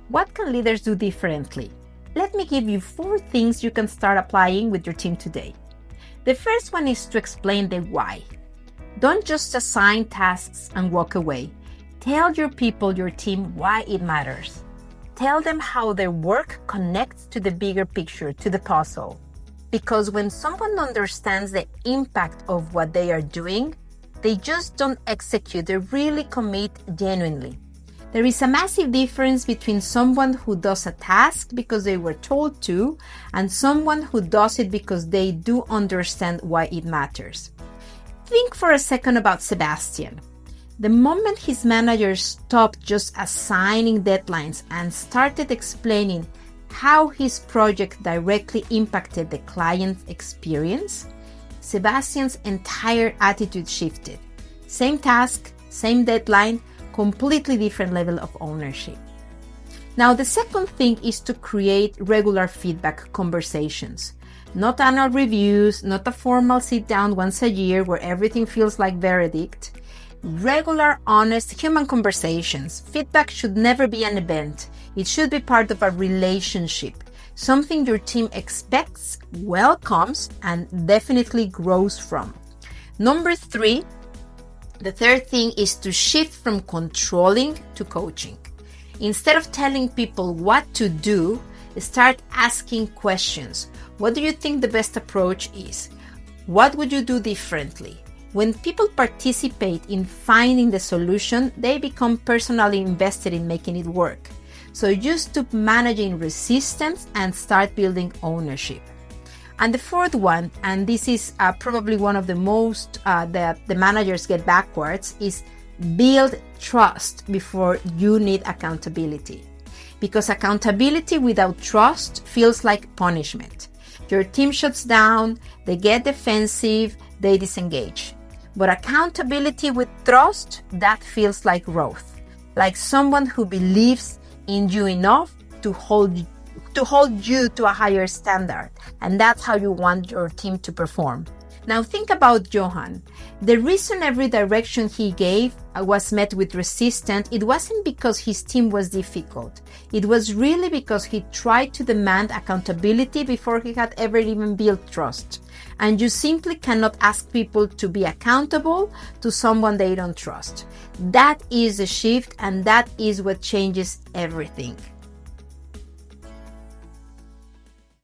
What can leaders do differently? Let me give you 4 things you can start applying with your team today. The first one is to explain the why. Don't just assign tasks and walk away. Tell your people, your team, why it matters. Tell them how their work connects to the bigger picture, to the puzzle. Because when someone understands the impact of what they are doing, they just don't execute, they really commit genuinely. There is a massive difference between someone who does a task because they were told to, and someone who does it because they do understand why it matters. Think for a second about Sebastian. The moment his manager stopped just assigning deadlines and started explaining how his project directly impacted the client's experience, Sebastian's entire attitude shifted. Same task, same deadline, completely different level of ownership. Now, the second thing is to create regular feedback conversations. Not annual reviews, not a formal sit down once a year where everything feels like verdict. Regular, honest, human conversations. Feedback should never be an event. It should be part of a relationship, something your team expects, welcomes, and definitely grows from. Number 3, the third thing is to shift from controlling to coaching. Instead of telling people what to do, start asking questions. What do you think the best approach is? What would you do differently? When people participate in finding the solution, they become personally invested in making it work. So just stop managing resistance and start building ownership. And the fourth one, and this is probably one of the most that the managers get backwards, is build trust before you need accountability. Because accountability without trust feels like punishment. Your team shuts down, they get defensive, they disengage. But accountability with trust, that feels like growth. Like someone who believes in you enough to hold you to a higher standard. And that's how you want your team to perform. Now think about Joan. The reason every direction he gave was met with resistance, it wasn't because his team was difficult. It was really because he tried to demand accountability before he had ever even built trust. And you simply cannot ask people to be accountable to someone they don't trust. That is a shift, and that is what changes everything.